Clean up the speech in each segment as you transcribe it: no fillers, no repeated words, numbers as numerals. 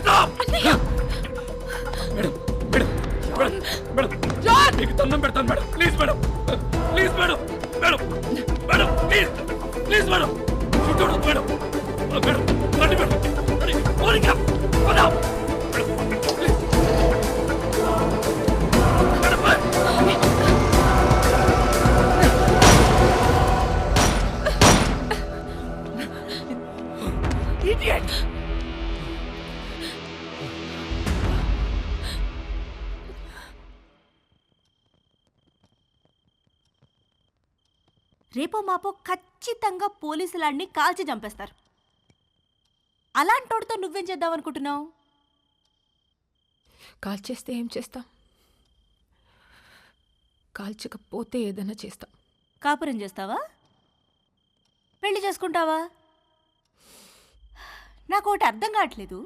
Madam madam madam madam మీకు దండం పెడతాను madam. Please madam, please madam, madam madam please please madam. చూడదు madam, madam రండి madam, Mounika madam please Idiot! రేపో మాపో ఖచ్చితంగా పోలీసులాడిని కాల్చి చంపేస్తారు. అలాంటోడితో నువ్వేం చేద్దామనుకుంటున్నావు? కాల్చేస్తే ఏం చేస్తాం? కాల్చకపోతే ఏదైనా చేస్తాం. కాపురం చేస్తావా? పెళ్లి చేసుకుంటావా? నాకు ఒకటి అర్థం కావట్లేదు.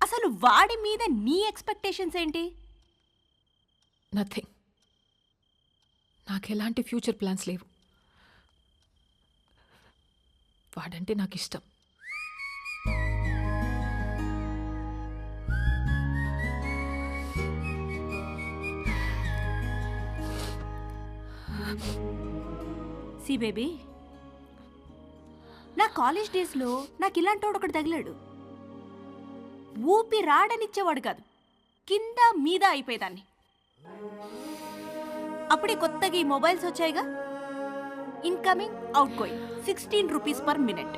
అసలు వాడి మీద నీ ఎక్స్పెక్టేషన్స్ ఏంటి? నథింగ్. నాకు ఎలాంటి ఫ్యూచర్ ప్లాన్స్ లేవు. వాడంటే నాకు ఇష్టం. సి బేబీ, నా కాలేజ్ డేస్లో నాకు ఇలాంటోడు ఒకటి తగిలాడు. ఊపి రాడనిచ్చేవాడు కాదు, కింద మీద అయిపోయేదాన్ని. అప్పుడే కొత్తగా ఈ మొబైల్స్ వచ్చాయిగా, incoming outgoing 16 rupees per minute.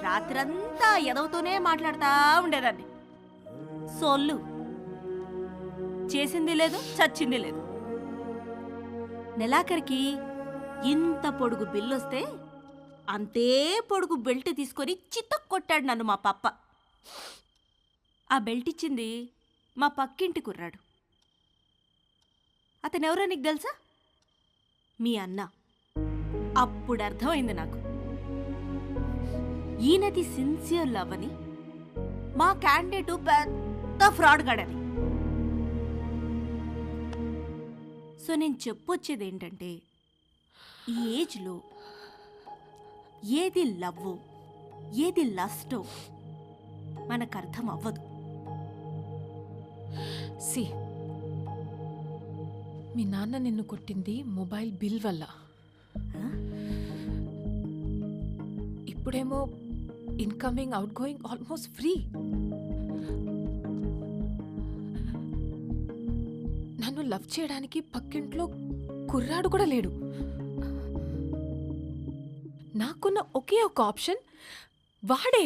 రాత్రంతా ఎదవుతూనే మాట్లాడుతూ ఉండేదాన్ని. సోళ్ళు చేసింది లేదు, చచ్చింది లేదు. నెలాఖరికి ఇంత పొడుగు బిల్లు వస్తే అంతే పొడుగు బెల్ట్ తీసుకొని చితక్ కొట్టాడు నన్ను మా పప్ప. ఆ బెల్ట్ ఇచ్చింది మా పక్కింటి కుర్రాడు. అతనెవరో నీకు తెలుసా? మీ అన్న. అప్పుడు అర్థమైంది నాకు, ఈయనది సిన్సియర్ లవ్ అని, మా క్యాండిడేటు పెద్ద ఫ్రాడ్ గాడని. సో నేను చెప్పొచ్చేది ఏంటంటే, ఈ ఏజ్లో ఏది లవ్వో ఏది లస్టో మనకు అర్థం అవ్వదు. సి, మీ నాన్న నిన్ను కొట్టింది మొబైల్ బిల్ వల్ల. ఇప్పుడేమో incoming out going almost free. నన్ను లవ్ చేయడానికి పక్కింట్లో కుర్రాడు కూడా లేడు. నాకున్న ఒకే ఒక ఆప్షన్ వాడే.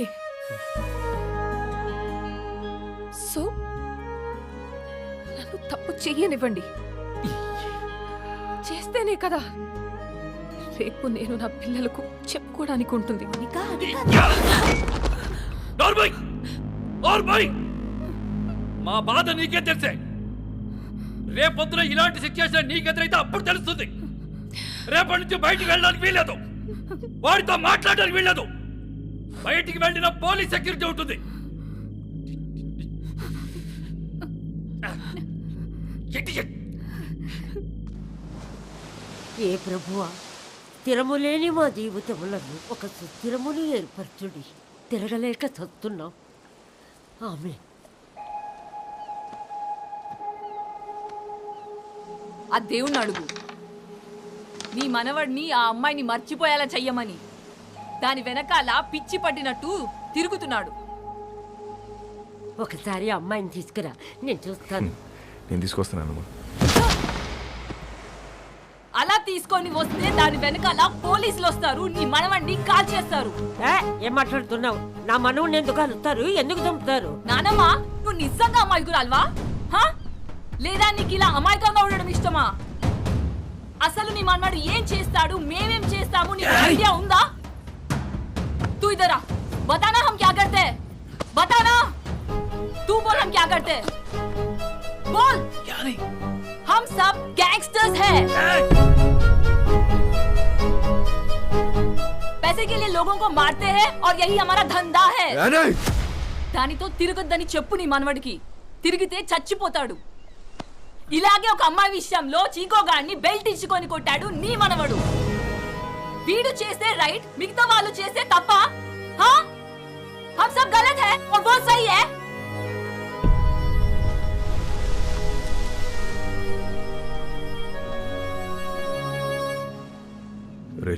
సో నన్ను తప్పు చెయ్యనివ్వండి. చేస్తేనే కదా రేపు నేను నా పిల్లలకు చెప్పుకోవడానికి ఉంటుంది. మా బాధ నీకే తెలిసే. రేపొద్దున ఇలాంటి సిచ్యువేషన్ నీకెదురైతే అప్పుడు తెలుస్తుంది. రేపటి నుంచి బయటికి వెళ్ళడానికి వీల్లేదు, వాడితో మాట్లాడడానికి వీల్లేదు. బయటికి వెళ్ళిన పోలీస్ సెక్యూరిటీ ఉంటుంది. ఏ ప్రభువా, స్థిరములేని మా జీవితములను ఒక సుస్థిరముని ఏర్పరచుడి. తిరగలేక చస్తున్నాం. ఆమె ఆ దేవుణ్ణి అడుగు, నీ మనవడిని ఆ అమ్మాయిని మర్చిపోయేలా చెయ్యమని. దాని వెనకాల పిచ్చి పట్టినట్టు తిరుగుతున్నాడు. ఒకసారి అమ్మాయిని తీసుకురా, నేను చూస్తాను. నేను తీసుకొస్తున్నాను. అలా తీసుకొని వస్తే దాని వెనకాల పోలీసులు వస్తారు, నీ మనవడిని కాల్ చేస్తారు. ఏం మాట్లాడుతున్నావు? నా మనవుని ఎందుకు కలుస్తారు? ఎందుకు చంపుతారు? నానమ్మ, నువ్వు నిజంగా అమాయకురాల్వా? లేదా నీకు ఇలా అమాయకంగా ఉండడం ఇష్టమా? అసలు నీ మనవాడు ఏం చేస్తాడు, మేమేం చేస్తాము, నీకు ఐడియా ఉందా? तू इधर आ, बताना हम क्या करते हैं, बताना. तू बोल हम क्या करते हैं, बोल. क्या नहीं? हम सब गैंगस्टर्स हैं. पैसे के लिए लोगों को मारते हैं और यही हमारा धंधा है. దానితో తిరగొద్దని చెప్పు నీ మనవడికి. తిరిగితే చచ్చిపోతాడు. ఇలాగే ఒక అమ్మాయి విషయంలో చీకోగాడిని బెల్ట్ ఇచ్చుకొని కొట్టాడు నీ మనవడు. వీడు చేస్తే రైట్, మిగతా వాళ్ళు చేస్తే తప్ప? हम सब गलत है और वो सही है.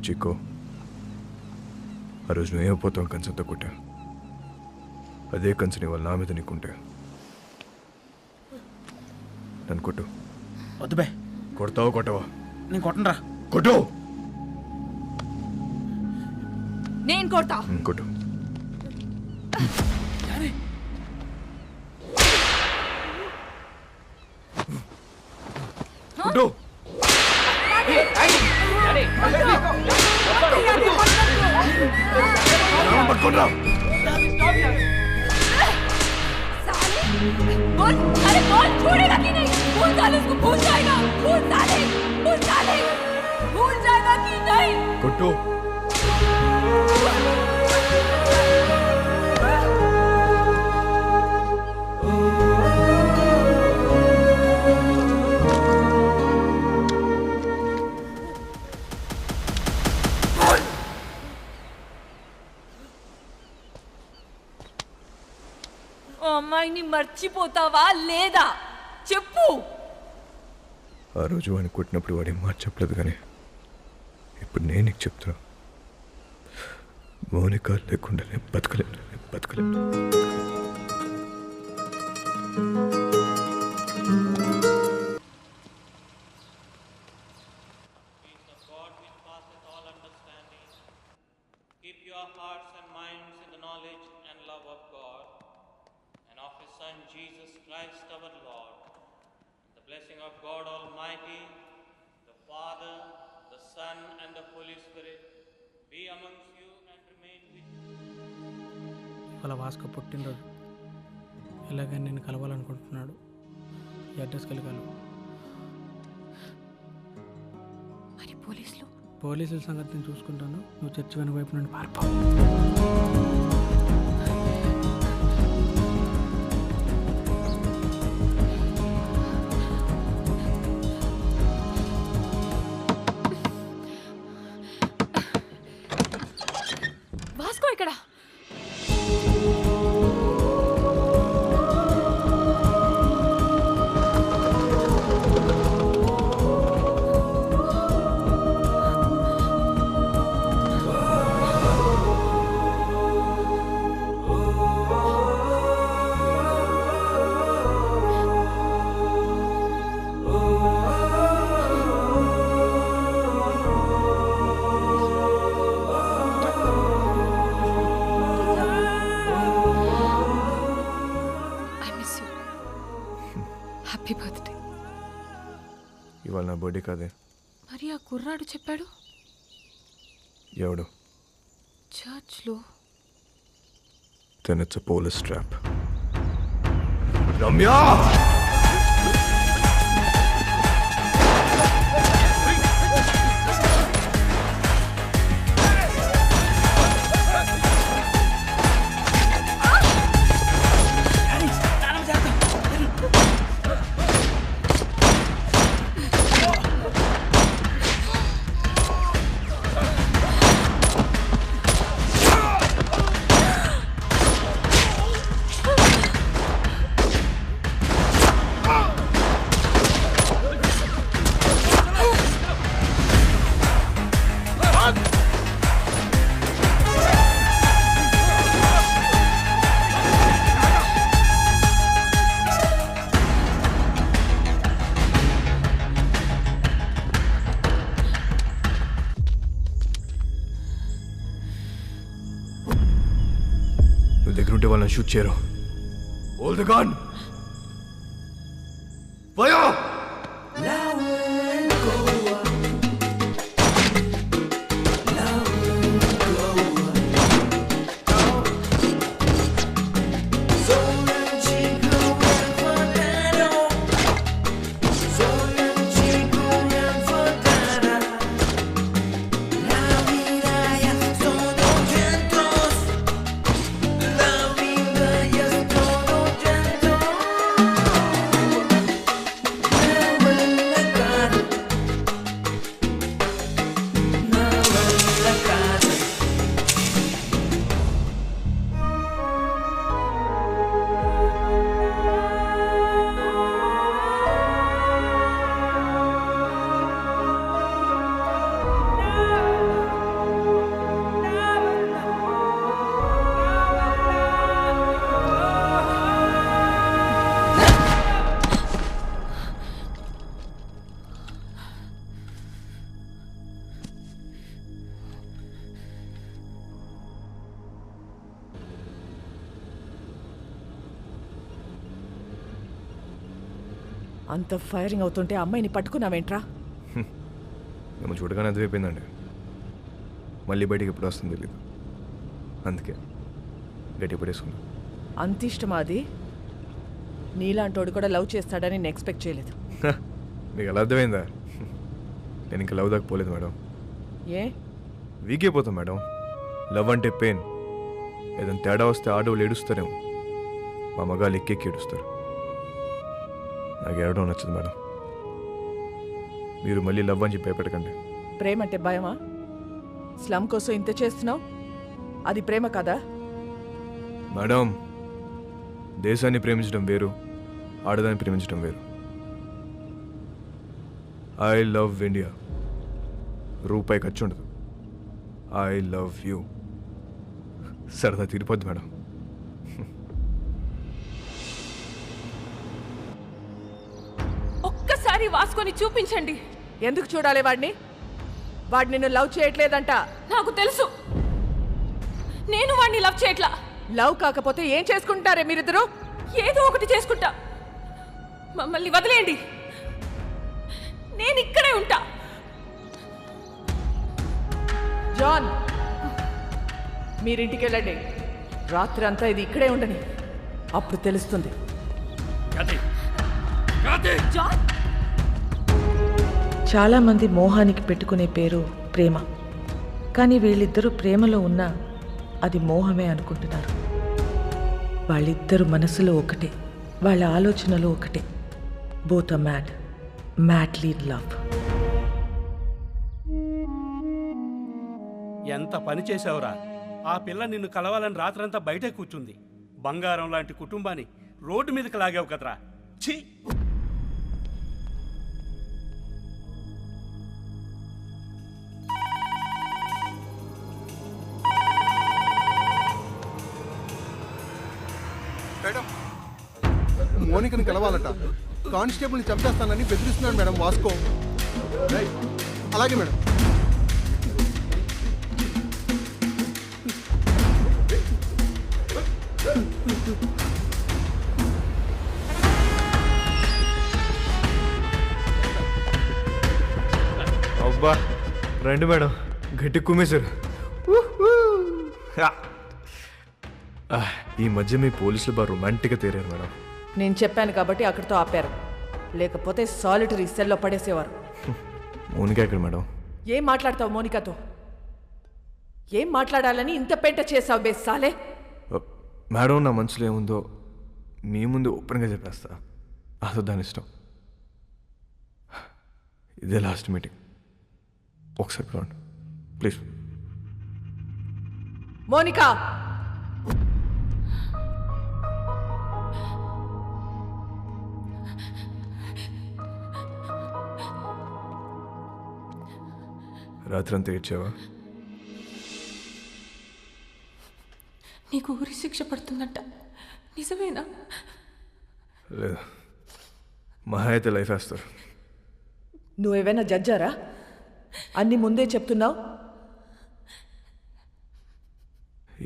చిక్కో, ఆ రోజు నువ్వు ఏమైపోతావు కంచంతో కొట్టా. అదే కంచని వాళ్ళ నా మీద నీకుంటే నన్ను కొట్టు. వద్దు బే, కొడతావా కొట్టవా? నేను కొట్టనరా. కొట్టు. నేను కొడతా. కొట్టు. కొట్టు. పట్టుకోండి. बोल, अरे बोल, छोड़ेगा कि नहीं? भूल साले उसको, भूल जाएगा, भूल साले, भूल जाएगा कि नहीं? కొట్టు. ఓ అమ్మాయిని మర్చిపోతావా లేదా చెప్పు. ఆ రోజు వాడిని కొట్టినప్పుడు వాడి మాట చెప్పలేదు, కానీ ఇప్పుడు నేను నీకు చెప్తున్నా. మౌనిక లేకుండా నేను బతకలేను. Keep your hearts and minds in the knowledge and love of God and of His Son Jesus Christ our Lord. The blessing of God Almighty, the Father, the Son and the Holy Spirit be amongst you and remain with you. వాళ్ళ Vasco పుట్టినరోజు ఎలాగైనా నేను కలవాలనుకుంటున్నాడు. ఈ అడ్రస్కి వెళ్ళి కలవు. మరి పోలీసులు? పోలీసుల సంగతి నేను చూసుకుంటాను. నువ్వు చర్చి వెనుక వైపు నుండి పారిపో. వాస్కో ఇక్కడ. Happy birthday. ఇవాళ నా బర్త్డే కాదే. మరి ఆ కుర్రాడు చెప్పాడు ఎవడు? చర్చ్లో. Then it's a police trap. Ramya! దగ్గర ఉంటే వాళ్ళని షూట్ చేయరు. Hold the gun! Fire! అంత ఫైరింగ్ అవుతుంటే అమ్మాయిని పట్టుకున్నావేంట్రా? మేము చూడగానే అదివైపోయిందండి. మళ్ళీ బయటికి ఎప్పుడు వస్తుంది తెలీదు, అందుకే గట్టి పడేసుకున్నా. అంత ఇష్టమా అది? నీలాంటోడు కూడా లవ్ చేస్తాడని నేను ఎక్స్పెక్ట్ చేయలేదు. మీకు ఎలా అర్థమైందా? నేను ఇంకా లవ్ దాకా పోలేదు మేడం. ఏ? వీక్ అయిపోతాం మేడం. లవ్ అంటే పెయిన్. ఏదైనా తేడా వస్తే ఆడవాళ్ళు ఏడుస్తారేమో, మా మగాళ్ళు ఎక్కెక్కి ఏడుస్తారు. నాకు ఏడవడం నచ్చదు మేడం. మీరు మళ్ళీ లవ్ అని చెప్పి భయపెట్టకండి. ప్రేమ అంటే భయమా? స్లమ్ కోసం ఇంత చేస్తున్నావు, అది ప్రేమ కదా? మేడం, దేశాన్ని ప్రేమించడం వేరు, ఆడదాన్ని ప్రేమించడం వేరు. I love India. రూపాయి ఖర్చు ఉండదు. I love you. సరదా తీరిపోద్ది మేడం. ఒక్కసారి వాసుకొని చూపించండి. ఎందుకు చూడాలి వాడిని? వాడు నిన్ను లవ్ చేయట్లేదంట. నాకు తెలుసు, నేను వాడిని లవ్ చేయట్లా. లవ్ కాకపోతే ఏం చేసుకుంటారే మీరిద్దరు? ఏదో ఒకటి చేసుకుంటా. మమ్మల్ని వదిలేయండి, నేను ఇక్కడే ఉంటా. జాన్, మీరింటికి వెళ్ళండి. రాత్రి అంతా ఇది ఇక్కడే ఉండని, అప్పుడు తెలుస్తుంది. జాన్, చాలామంది మోహానికి పెట్టుకునే పేరు ప్రేమ. కానీ వీళ్ళిద్దరూ ప్రేమలో ఉన్నా అది మోహమే అనుకుంటున్నారు. వాళ్ళిద్దరు మనసులో ఒకటే, వాళ్ళ ఆలోచనలు ఒకటే. Both are mad, madly in love. ఎంత పని చేసావురా? ఆ పిల్ల నిన్ను కలవాలని రాత్రంతా బయటే కూర్చుంది. బంగారం లాంటి కుటుంబాన్ని రోడ్డు మీదకి లాగావు కదరా. ఛీ! మేడం, మోనికని కలవాలట. కానిస్టేబుల్ని చంపేస్తానని బెదిరిస్తున్నాడు మేడం వాస్కో. అలాగే మేడం. అబ్బా రండి మేడం, గట్టి కుమ్మేశారు. ఈ మధ్య మీ పోలీసులు బాగా రొమాంటిక్గా తేరారు మేడం. నేను చెప్పాను కాబట్టి అక్కడితో ఆపారు, లేకపోతే సాలిటరీ సెల్లో పడేసేవారు. మోనిక ఎక్కడ మేడం? ఏం మాట్లాడతావు మోనికతో? ఏం మాట్లాడాలని ఇంత పెంట చేసావు బే సాలే? మేడం, నా మనసులో ఏముందో మీ ముందు ఓపెన్గా చెప్పేస్తా. అదో దాని ఇష్టం. ఇదే లాస్ట్ మీటింగ్, ఒకసారి పిలవండి ప్లీజ్. మోనికా, రాత్రంతా ఏడ్చావా? నీకు ఊరి శిక్ష పడుతుందంట, నిజమేనా? లేదు, మహా అయితే లైఫ్ వేస్తారు. నువ్వేమైనా జడ్జారా? అన్ని ముందే చెప్తున్నావు.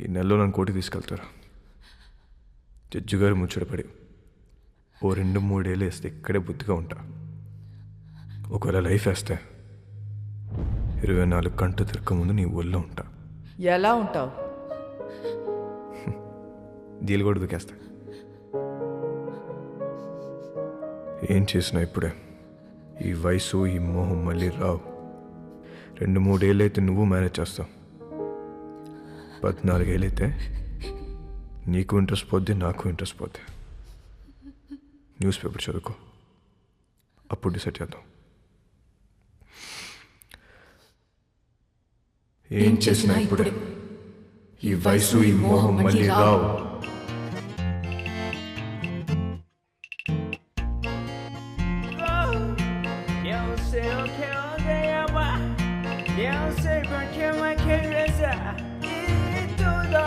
ఈ నెలలో నన్ను కోర్టుకి తీసుకెళ్తారు. జడ్జి గారు ముచ్చటపడి ఓ 2-3 ఏళ్ళు వేస్తే ఇక్కడే బుద్ధిగా ఉంటా. ఒకవేళ లైఫ్ వేస్తే 24 గంటలు తిరగక ముందు నీ ఊళ్ళో ఉంటా. ఎలా ఉంటావు? దీలు కూడా దుకేస్తా. ఏం చేసినా ఇప్పుడే. ఈ వయసు, ఈ మోహం మళ్ళీ రావు. 2-3 ఏళ్ళు అయితే నువ్వు మేనేజ్ చేస్తావు. 14 ఏళ్ళు అయితే నీకు ఇంట్రెస్ట్ పోద్ది, నాకు ఇంట్రెస్ట్ పోద్ది. న్యూస్ పేపర్ చదువుకో, అప్పుడు డిసైడ్ చేద్దాం. ఏం చేసినా ఇప్పుడే. ఈ వయసు, ఈ మోహం మళ్ళీ రావు. Eu sei porque uma criança e tudo